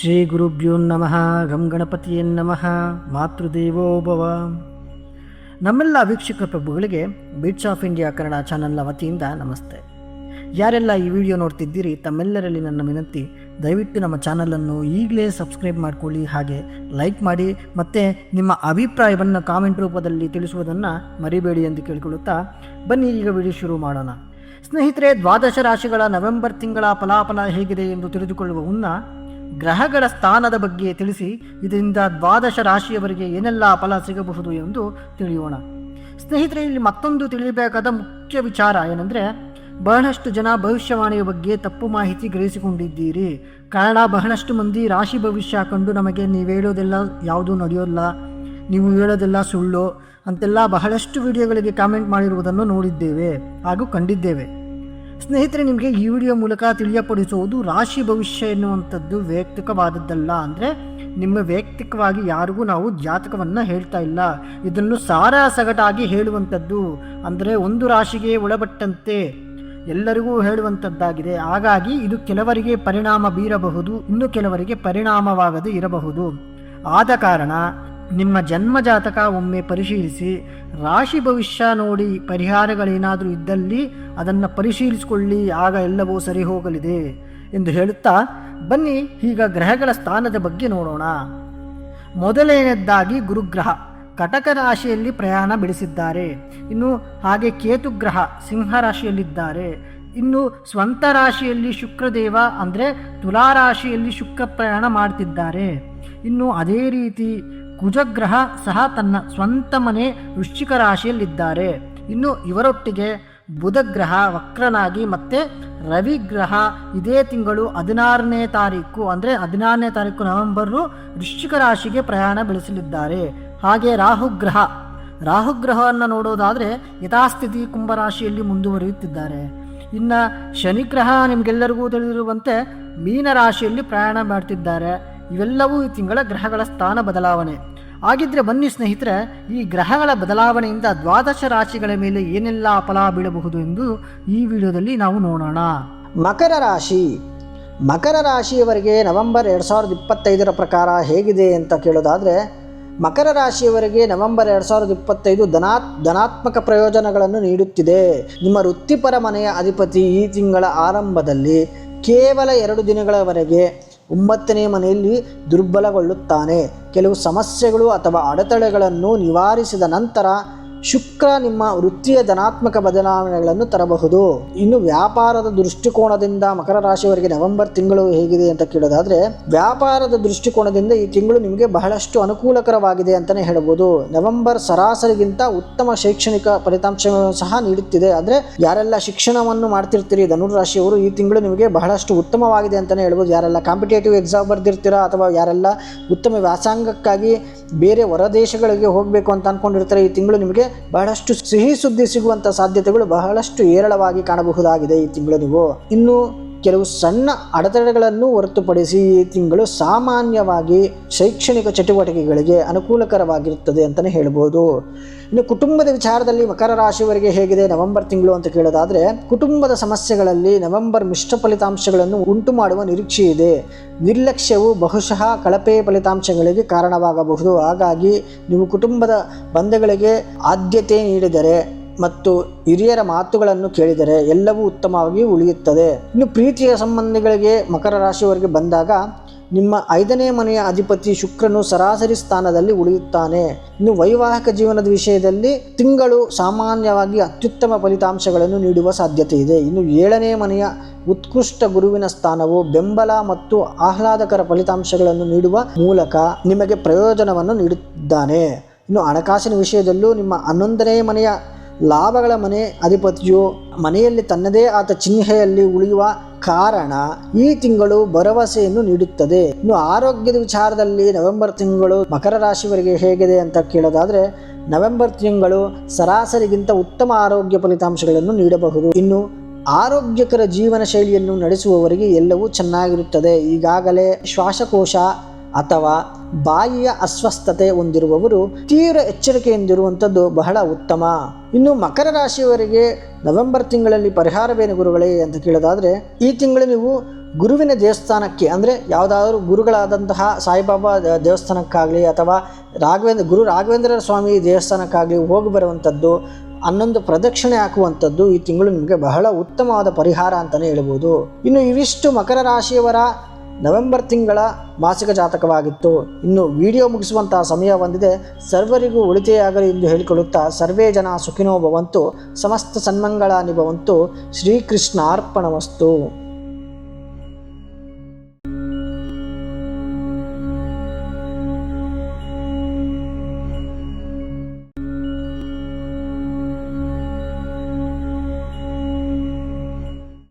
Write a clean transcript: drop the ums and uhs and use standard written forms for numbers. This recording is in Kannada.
ಶ್ರೀ ಗುರುಭ್ಯೋ ನಮಃ. ಗಂ ಗಣಪತಿಯೇ ನಮಃ. ಮಾತೃದೇವೋ ಭವ. ನಮ್ಮೆಲ್ಲ ವೀಕ್ಷಕ ಪ್ರಭುಗಳಿಗೆ ಬೀಟ್ಸ್ ಆಫ್ ಇಂಡಿಯಾ ಕನ್ನಡ ಚಾನಲ್ನ ವತಿಯಿಂದ ನಮಸ್ತೆ. ಯಾರೆಲ್ಲ ಈ ವಿಡಿಯೋ ನೋಡ್ತಿದ್ದೀರಿ ತಮ್ಮೆಲ್ಲರಲ್ಲಿ ನನ್ನ ವಿನಂತಿ, ದಯವಿಟ್ಟು ನಮ್ಮ ಚಾನಲನ್ನು ಈಗಲೇ ಸಬ್ಸ್ಕ್ರೈಬ್ ಮಾಡಿಕೊಳ್ಳಿ, ಹಾಗೆ ಲೈಕ್ ಮಾಡಿ, ಮತ್ತು ನಿಮ್ಮ ಅಭಿಪ್ರಾಯವನ್ನು ಕಾಮೆಂಟ್ ರೂಪದಲ್ಲಿ ತಿಳಿಸುವುದನ್ನು ಮರಿಬೇಡಿ ಎಂದು ಕೇಳಿಕೊಳ್ಳುತ್ತಾ ಬನ್ನಿ ಈಗ ವಿಡಿಯೋ ಶುರು ಮಾಡೋಣ. ಸ್ನೇಹಿತರೆ, ದ್ವಾದಶ ರಾಶಿಗಳ ನವೆಂಬರ್ ತಿಂಗಳ ಫಲಾಫಲ ಹೇಗಿದೆ ಎಂದು ತಿಳಿದುಕೊಳ್ಳುವ ಮುನ್ನ ಗ್ರಹಗಳ ಸ್ಥಾನದ ಬಗ್ಗೆ ತಿಳಿಸಿ ಇದರಿಂದ ದ್ವಾದಶ ರಾಶಿಯವರಿಗೆ ಏನೆಲ್ಲ ಫಲ ಸಿಗಬಹುದು ಎಂದು ತಿಳಿಯೋಣ. ಸ್ನೇಹಿತರೆ, ಇಲ್ಲಿ ಮತ್ತೊಂದು ತಿಳಿಯಬೇಕಾದ ಮುಖ್ಯ ವಿಚಾರ ಏನೆಂದರೆ, ಬಹಳಷ್ಟು ಜನ ಭವಿಷ್ಯವಾಣಿಯ ಬಗ್ಗೆ ತಪ್ಪು ಮಾಹಿತಿ ಗ್ರಹಿಸಿಕೊಂಡಿದ್ದೀರಿ. ಕಾರಣ, ಬಹಳಷ್ಟು ಮಂದಿ ರಾಶಿ ಭವಿಷ್ಯ ಕಂಡು ನಮಗೆ ನೀವು ಹೇಳೋದೆಲ್ಲ ಯಾವುದೂ ನಡೆಯೋಲ್ಲ, ನೀವು ಹೇಳೋದೆಲ್ಲ ಸುಳ್ಳು ಅಂತೆಲ್ಲ ಬಹಳಷ್ಟು ವಿಡಿಯೋಗಳಿಗೆ ಕಾಮೆಂಟ್ ಮಾಡಿರುವುದನ್ನು ನೋಡಿದ್ದೇವೆ ಹಾಗೂ ಕಂಡಿದ್ದೇವೆ. ಸ್ನೇಹಿತರೆ, ನಿಮಗೆ ಈ ವಿಡಿಯೋ ಮೂಲಕ ತಿಳಿಯಪಡಿಸುವುದು ರಾಶಿ ಭವಿಷ್ಯ ಎನ್ನುವಂಥದ್ದು ವೈಯಕ್ತಿಕವಾದದ್ದಲ್ಲ. ಅಂದರೆ ನಿಮ್ಮ ವೈಯಕ್ತಿಕವಾಗಿ ಯಾರಿಗೂ ನಾವು ಜಾತಕವನ್ನು ಹೇಳ್ತಾ ಇಲ್ಲ, ಇದನ್ನು ಸಾರಾಸಗಟಾಗಿ ಹೇಳುವಂಥದ್ದು. ಅಂದರೆ ಒಂದು ರಾಶಿಗೆ ಒಳಪಟ್ಟಂತೆ ಎಲ್ಲರಿಗೂ ಹೇಳುವಂಥದ್ದಾಗಿದೆ. ಹಾಗಾಗಿ ಇದು ಕೆಲವರಿಗೆ ಪರಿಣಾಮ ಬೀರಬಹುದು, ಇನ್ನು ಕೆಲವರಿಗೆ ಪರಿಣಾಮವಾಗದೇ ಇರಬಹುದು. ಆದ ಕಾರಣ ನಿಮ್ಮ ಜನ್ಮ ಜಾತಕ ಒಮ್ಮೆ ಪರಿಶೀಲಿಸಿ ರಾಶಿ ಭವಿಷ್ಯ ನೋಡಿ ಪರಿಹಾರಗಳೇನಾದರೂ ಇದ್ದಲ್ಲಿ ಅದನ್ನು ಪರಿಶೀಲಿಸಿಕೊಳ್ಳಿ, ಆಗ ಎಲ್ಲವೂ ಸರಿ ಹೋಗಲಿದೆ ಎಂದು ಹೇಳುತ್ತಾ ಬನ್ನಿ ಈಗ ಗ್ರಹಗಳ ಸ್ಥಾನದ ಬಗ್ಗೆ ನೋಡೋಣ. ಮೊದಲನೆಯದಾಗಿ ಗುರುಗ್ರಹ ಕಟಕ ರಾಶಿಯಲ್ಲಿ ಪ್ರಯಾಣ ಬೆಳೆಸಿದ್ದಾರೆ. ಇನ್ನು ಹಾಗೆ ಕೇತುಗ್ರಹ ಸಿಂಹ ರಾಶಿಯಲ್ಲಿದ್ದಾರೆ. ಇನ್ನು ಸ್ವಂತ ರಾಶಿಯಲ್ಲಿ ಶುಕ್ರದೇವ ಅಂದರೆ ತುಲಾ ರಾಶಿಯಲ್ಲಿ ಶುಕ್ರ ಪ್ರಯಾಣ ಮಾಡ್ತಿದ್ದಾರೆ. ಇನ್ನು ಅದೇ ರೀತಿ ಕುಜಗ್ರಹ ಸಹ ತನ್ನ ಸ್ವಂತ ಮನೆ ವೃಶ್ಚಿಕ ರಾಶಿಯಲ್ಲಿದ್ದಾರೆ. ಇನ್ನು ಇವರೊಟ್ಟಿಗೆ ಬುಧಗ್ರಹ ವಕ್ರನಾಗಿ ಮತ್ತು ರವಿಗ್ರಹ ಇದೇ ತಿಂಗಳು 16ನೇ ತಾರೀಕು ಅಂದರೆ 16ನೇ ತಾರೀಕು ನವೆಂಬರು ವೃಶ್ಚಿಕ ರಾಶಿಗೆ ಪ್ರಯಾಣ ಬೆಳೆಸಲಿದ್ದಾರೆ. ಹಾಗೆ ರಾಹುಗ್ರಹವನ್ನು ನೋಡೋದಾದರೆ ಯಥಾಸ್ಥಿತಿ ಕುಂಭರಾಶಿಯಲ್ಲಿ ಮುಂದುವರಿಯುತ್ತಿದ್ದಾರೆ. ಇನ್ನು ಶನಿಗ್ರಹ ನಿಮಗೆಲ್ಲರಿಗೂ ತಿಳಿದಿರುವಂತೆ ಮೀನ ರಾಶಿಯಲ್ಲಿ ಪ್ರಯಾಣ ಮಾಡ್ತಿದ್ದಾರೆ. ಇವೆಲ್ಲವೂ ಈ ತಿಂಗಳ ಗ್ರಹಗಳ ಸ್ಥಾನ ಬದಲಾವಣೆ. ಹಾಗಿದ್ರೆ ಬನ್ನಿ ಸ್ನೇಹಿತರೆ, ಈ ಗ್ರಹಗಳ ಬದಲಾವಣೆಯಿಂದ ದ್ವಾದಶ ರಾಶಿಗಳ ಮೇಲೆ ಏನೆಲ್ಲ ಫಲ ಬೀಳಬಹುದು ಎಂದು ಈ ವಿಡಿಯೋದಲ್ಲಿ ನಾವು ನೋಡೋಣ. ಮಕರ ರಾಶಿಯವರಿಗೆ ನವೆಂಬರ್ 2025 ಪ್ರಕಾರ ಹೇಗಿದೆ ಅಂತ ಕೇಳೋದಾದರೆ, ಮಕರ ರಾಶಿಯವರಿಗೆ ನವೆಂಬರ್ 2025 ಧನಾತ್ಮಕ ಪ್ರಯೋಜನಗಳನ್ನು ನೀಡುತ್ತಿದೆ. ನಿಮ್ಮ ವೃತ್ತಿಪರ ಮನೆಯ ಅಧಿಪತಿ ಈ ತಿಂಗಳ ಆರಂಭದಲ್ಲಿ ಕೇವಲ 2 ದಿನಗಳವರೆಗೆ 9ನೇ ಮನೆಯಲ್ಲಿ ದುರ್ಬಲಗೊಳ್ಳುತ್ತಾನೆ. ಕೆಲವು ಸಮಸ್ಯೆಗಳು ಅಥವಾ ಅಡೆತಡೆಗಳನ್ನು ನಿವಾರಿಸಿದ ನಂತರ ಶುಕ್ರ ನಿಮ್ಮ ವೃತ್ತಿಯ ಧನಾತ್ಮಕ ಬದಲಾವಣೆಗಳನ್ನು ತರಬಹುದು. ಇನ್ನು ವ್ಯಾಪಾರದ ದೃಷ್ಟಿಕೋನದಿಂದ ಮಕರ ರಾಶಿಯವರಿಗೆ ನವೆಂಬರ್ ತಿಂಗಳು ಹೇಗಿದೆ ಅಂತ ಕೇಳೋದಾದರೆ, ವ್ಯಾಪಾರದ ದೃಷ್ಟಿಕೋನದಿಂದ ಈ ತಿಂಗಳು ನಿಮಗೆ ಬಹಳಷ್ಟು ಅನುಕೂಲಕರವಾಗಿದೆ ಅಂತಲೇ ಹೇಳ್ಬೋದು. ನವೆಂಬರ್ ಸರಾಸರಿಗಿಂತ ಉತ್ತಮ ಶೈಕ್ಷಣಿಕ ಫಲಿತಾಂಶಗಳನ್ನು ಸಹ ನೀಡುತ್ತಿದೆ. ಅಂದರೆ ಯಾರೆಲ್ಲ ಶಿಕ್ಷಣವನ್ನು ಮಾಡ್ತಿರ್ತೀರಿ ಧನುರಾಶಿಯವರು, ಈ ತಿಂಗಳು ನಿಮಗೆ ಬಹಳಷ್ಟು ಉತ್ತಮವಾಗಿದೆ ಅಂತಲೇ ಹೇಳ್ಬೋದು. ಯಾರೆಲ್ಲ ಕಾಂಪಿಟೇಟಿವ್ ಎಕ್ಸಾಮ್ ಬರ್ದಿರ್ತೀರಾ ಅಥವಾ ಯಾರೆಲ್ಲ ಉತ್ತಮ ವ್ಯಾಸಂಗಕ್ಕಾಗಿ ಬೇರೆ ಹೊರ ದೇಶಗಳಿಗೆ ಹೋಗಬೇಕು ಅಂತ ಅಂದ್ಕೊಂಡಿರ್ತಾರೆ, ಈ ತಿಂಗಳು ನಿಮಗೆ ಬಹಳಷ್ಟು ಸಿಹಿ ಸುದ್ದಿ ಸಿಗುವಂಥ ಸಾಧ್ಯತೆಗಳು ಬಹಳಷ್ಟು ಏರಳವಾಗಿ ಕಾಣಬಹುದಾಗಿದೆ ಈ ತಿಂಗಳು ನೀವು. ಇನ್ನು ಕೆಲವು ಸಣ್ಣ ಅಡೆತಡೆಗಳನ್ನು ಹೊರತುಪಡಿಸಿ ಈ ತಿಂಗಳು ಸಾಮಾನ್ಯವಾಗಿ ಶೈಕ್ಷಣಿಕ ಚಟುವಟಿಕೆಗಳಿಗೆ ಅನುಕೂಲಕರವಾಗಿರುತ್ತದೆ ಅಂತಲೇ ಹೇಳ್ಬೋದು. ಇನ್ನು ಕುಟುಂಬದ ವಿಚಾರದಲ್ಲಿ ಮಕರ ರಾಶಿಯವರಿಗೆ ಹೇಗಿದೆ ನವೆಂಬರ್ ತಿಂಗಳು ಅಂತ ಕೇಳೋದಾದರೆ, ಕುಟುಂಬದ ಸಮಸ್ಯೆಗಳಲ್ಲಿ ನವೆಂಬರ್ ಮಿಶ್ರ ಫಲಿತಾಂಶಗಳನ್ನು ಉಂಟು ಮಾಡುವ ನಿರೀಕ್ಷೆ ಇದೆ. ನಿರ್ಲಕ್ಷ್ಯವು ಬಹುಶಃ ಕಳಪೆ ಫಲಿತಾಂಶಗಳಿಗೆ ಕಾರಣವಾಗಬಹುದು. ಹಾಗಾಗಿ ನೀವು ಕುಟುಂಬದ ಬಂಧಗಳಿಗೆ ಆದ್ಯತೆ ನೀಡಿದರೆ ಮತ್ತು ಹಿರಿಯರ ಮಾತುಗಳನ್ನು ಕೇಳಿದರೆ ಎಲ್ಲವೂ ಉತ್ತಮವಾಗಿ ಉಳಿಯುತ್ತದೆ. ಇನ್ನು ಪ್ರೀತಿಯ ಸಂಬಂಧಿಗಳಿಗೆ ಮಕರ ರಾಶಿಯವರಿಗೆ ಬಂದಾಗ, ನಿಮ್ಮ 5ನೇ ಮನೆಯ ಅಧಿಪತಿ ಶುಕ್ರನು ಸರಾಸರಿ ಸ್ಥಾನದಲ್ಲಿ ಉಳಿಯುತ್ತಾನೆ. ಇನ್ನು ವೈವಾಹಿಕ ಜೀವನದ ವಿಷಯದಲ್ಲಿ ತಿಂಗಳು ಸಾಮಾನ್ಯವಾಗಿ ಅತ್ಯುತ್ತಮ ಫಲಿತಾಂಶಗಳನ್ನು ನೀಡುವ ಸಾಧ್ಯತೆ ಇದೆ. ಇನ್ನು 7ನೇ ಮನೆಯ ಉತ್ಕೃಷ್ಟ ಗುರುವಿನ ಸ್ಥಾನವು ಬೆಂಬಲ ಮತ್ತು ಆಹ್ಲಾದಕರ ಫಲಿತಾಂಶಗಳನ್ನು ನೀಡುವ ಮೂಲಕ ನಿಮಗೆ ಪ್ರಯೋಜನವನ್ನು ನೀಡುತ್ತಿದ್ದಾನೆ. ಇನ್ನು ಹಣಕಾಸಿನ ವಿಷಯದಲ್ಲೂ ನಿಮ್ಮ 11ನೇ ಮನೆಯ ಲಾಭಗಳ ಮನೆ ಅಧಿಪತಿಯು ಮನೆಯಲ್ಲಿ ತನ್ನದೇ ಆದ ಚಿಹ್ನೆಯಲ್ಲಿ ಉಳಿಯುವ ಕಾರಣ ಈ ತಿಂಗಳು ಭರವಸೆಯನ್ನು ನೀಡುತ್ತದೆ. ಇನ್ನು ಆರೋಗ್ಯದ ವಿಚಾರದಲ್ಲಿ ನವೆಂಬರ್ ತಿಂಗಳು ಮಕರ ರಾಶಿಯವರಿಗೆ ಹೇಗಿದೆ ಅಂತ ಕೇಳೋದಾದರೆ, ನವೆಂಬರ್ ತಿಂಗಳು ಸರಾಸರಿಗಿಂತ ಉತ್ತಮ ಆರೋಗ್ಯ ಫಲಿತಾಂಶಗಳನ್ನು ನೀಡಬಹುದು. ಇನ್ನು ಆರೋಗ್ಯಕರ ಜೀವನ ಶೈಲಿಯನ್ನು ನಡೆಸುವವರಿಗೆ ಎಲ್ಲವೂ ಚೆನ್ನಾಗಿರುತ್ತದೆ. ಈಗಾಗಲೇ ಶ್ವಾಸಕೋಶ ಅಥವಾ ಬಾಯಿಯ ಅಸ್ವಸ್ಥತೆ ಹೊಂದಿರುವವರು ತೀವ್ರ ಎಚ್ಚರಿಕೆಯಿಂದಿರುವಂಥದ್ದು ಬಹಳ ಉತ್ತಮ. ಇನ್ನು ಮಕರ ರಾಶಿಯವರಿಗೆ ನವೆಂಬರ್ ತಿಂಗಳಲ್ಲಿ ಪರಿಹಾರವೇನು ಗುರುಗಳೇ ಅಂತ ಕೇಳೋದಾದರೆ, ಈ ತಿಂಗಳು ನೀವು ಗುರುವಿನ ದೇವಸ್ಥಾನಕ್ಕೆ ಅಂದರೆ ಯಾವುದಾದ್ರೂ ಗುರುಗಳಾದಂತಹ ಸಾಯಿಬಾಬಾ ದೇವಸ್ಥಾನಕ್ಕಾಗಲಿ ಅಥವಾ ಗುರು ರಾಘವೇಂದ್ರ ಸ್ವಾಮಿ ದೇವಸ್ಥಾನಕ್ಕಾಗಲಿ ಹೋಗಿ ಬರುವಂಥದ್ದು, ಹನ್ನೊಂದು ಪ್ರದಕ್ಷಿಣೆ ಹಾಕುವಂಥದ್ದು ಈ ತಿಂಗಳು ನಿಮಗೆ ಬಹಳ ಉತ್ತಮವಾದ ಪರಿಹಾರ ಅಂತಲೇ ಹೇಳ್ಬೋದು. ಇನ್ನು ಇವಿಷ್ಟು ಮಕರ ರಾಶಿಯವರ ನವೆಂಬರ್ ತಿಂಗಳ ಮಾಸಿಕ ಜಾತಕವಾಗಿತ್ತು. ಇನ್ನು ವಿಡಿಯೋ ಮುಗಿಸುವಂತಹ ಸಮಯ ಬಂದಿದೆ. ಸರ್ವರಿಗೂ ಒಳಿತೆಯಾಗಲಿ ಎಂದು ಹೇಳಿಕೊಳ್ಳುತ್ತಾ ಸರ್ವೇ ಜನ ಸುಖಿನೋ ಭವಂತು, ಸಮಸ್ತ ಸನ್ಮಂಗಳಾನಿ ಭವಂತು. ಶ್ರೀಕೃಷ್ಣ ಅರ್ಪಣಮಸ್ತು.